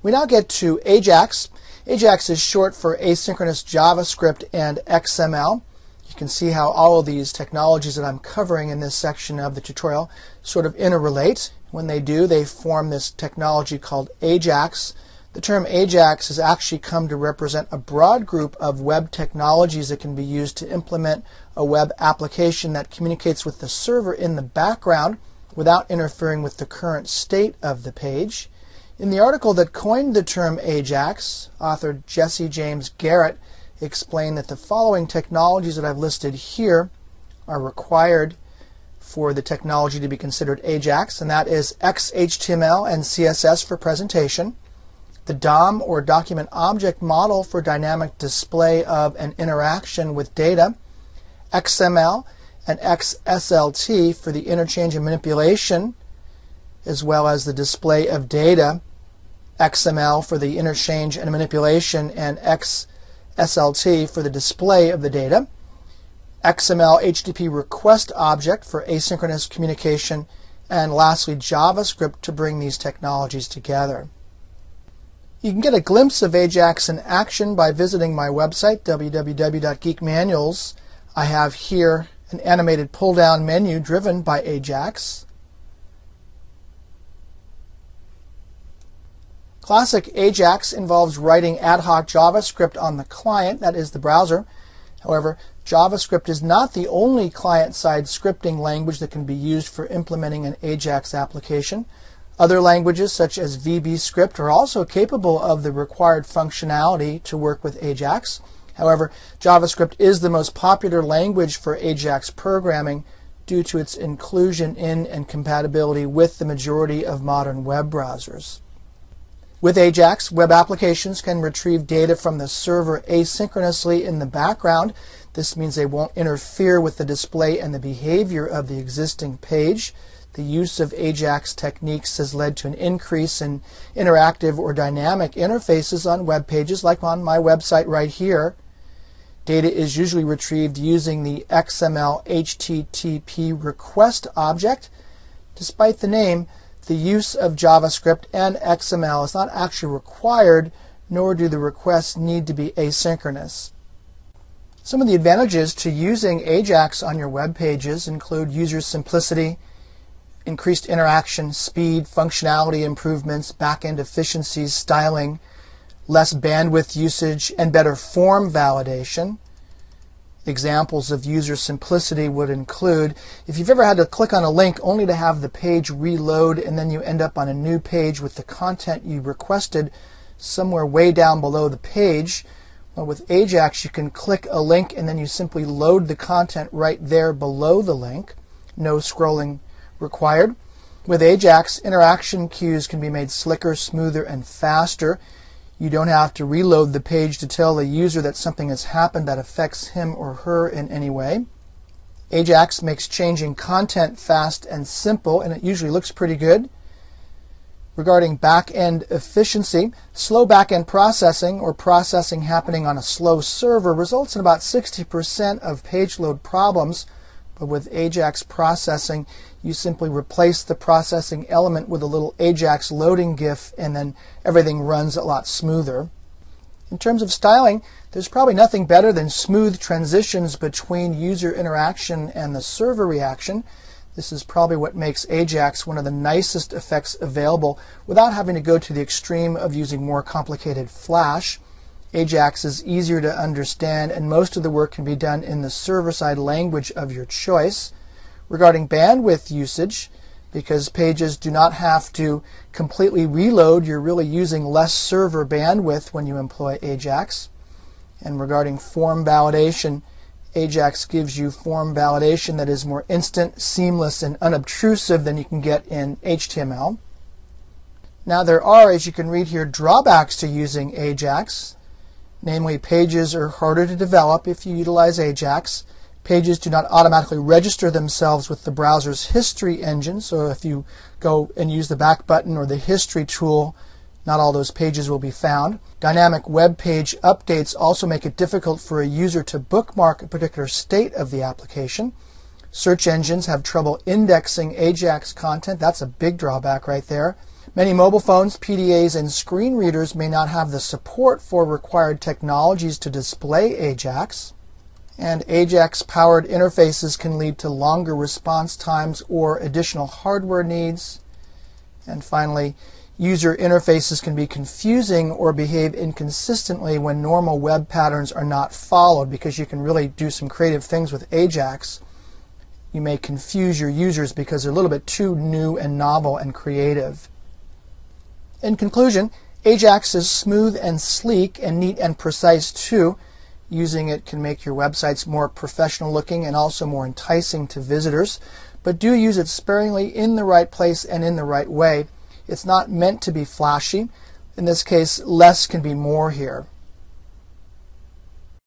We now get to AJAX. AJAX is short for asynchronous JavaScript and XML. You can see how all of these technologies that I'm covering in this section of the tutorial sort of interrelate. When they do, they form this technology called AJAX. The term AJAX has actually come to represent a broad group of web technologies that can be used to implement a web application that communicates with the server in the background without interfering with the current state of the page. In the article that coined the term AJAX, author Jesse James Garrett explained that the following technologies that I've listed here are required for the technology to be considered AJAX, and that is XHTML and CSS for presentation, the DOM or document object model for dynamic display of an interaction with data, XML and XSLT for the interchange and manipulation, as well as the display of data, XML for the interchange and manipulation, and XSLT for the display of the data, XML HTTP request object for asynchronous communication, and lastly JavaScript to bring these technologies together. You can get a glimpse of AJAX in action by visiting my website, www.geekmanuals. I have here an animated pull-down menu driven by AJAX. Classic AJAX involves writing ad hoc JavaScript on the client, that is the browser. However, JavaScript is not the only client-side scripting language that can be used for implementing an AJAX application. Other languages, such as VBScript, are also capable of the required functionality to work with AJAX. However, JavaScript is the most popular language for AJAX programming due to its inclusion in and compatibility with the majority of modern web browsers. With AJAX, web applications can retrieve data from the server asynchronously in the background. This means they won't interfere with the display and the behavior of the existing page. The use of AJAX techniques has led to an increase in interactive or dynamic interfaces on web pages, like on my website right here. Data is usually retrieved using the XML HTTP request object. Despite the name, the use of JavaScript and XML is not actually required, nor do the requests need to be asynchronous. Some of the advantages to using AJAX on your web pages include user simplicity, increased interaction, speed, functionality improvements, back-end efficiencies, styling, less bandwidth usage, and better form validation. Examples of user simplicity would include if you've ever had to click on a link only to have the page reload and then you end up on a new page with the content you requested somewhere way down below the page. Well, with AJAX you can click a link and then you simply load the content right there below the link. No scrolling required. With AJAX, interaction queues can be made slicker, smoother, and faster. You don't have to reload the page to tell the user that something has happened that affects him or her in any way. AJAX makes changing content fast and simple, and it usually looks pretty good. Regarding back-end efficiency, slow back-end processing or processing happening on a slow server results in about 60% of page load problems. But with AJAX processing, you simply replace the processing element with a little AJAX loading GIF, and then everything runs a lot smoother. In terms of styling, there's probably nothing better than smooth transitions between user interaction and the server reaction. This is probably what makes AJAX one of the nicest effects available without having to go to the extreme of using more complicated Flash. AJAX is easier to understand, and most of the work can be done in the server-side language of your choice. Regarding bandwidth usage, because pages do not have to completely reload, you're really using less server bandwidth when you employ AJAX. And regarding form validation, AJAX gives you form validation that is more instant, seamless, and unobtrusive than you can get in HTML. Now there are, as you can read here, drawbacks to using AJAX. Namely, pages are harder to develop if you utilize AJAX. Pages do not automatically register themselves with the browser's history engine, so if you go and use the back button or the history tool, not all those pages will be found. Dynamic web page updates also make it difficult for a user to bookmark a particular state of the application. Search engines have trouble indexing AJAX content. That's a big drawback right there. Many mobile phones, PDAs, and screen readers may not have the support for required technologies to display AJAX. And AJAX-powered interfaces can lead to longer response times or additional hardware needs. And finally, user interfaces can be confusing or behave inconsistently when normal web patterns are not followed, because you can really do some creative things with AJAX. You may confuse your users because they're a little bit too new and novel and creative. In conclusion, AJAX is smooth and sleek and neat and precise too. Using it can make your websites more professional looking and also more enticing to visitors. But do use it sparingly, in the right place and in the right way. It's not meant to be flashy. In this case, less can be more here.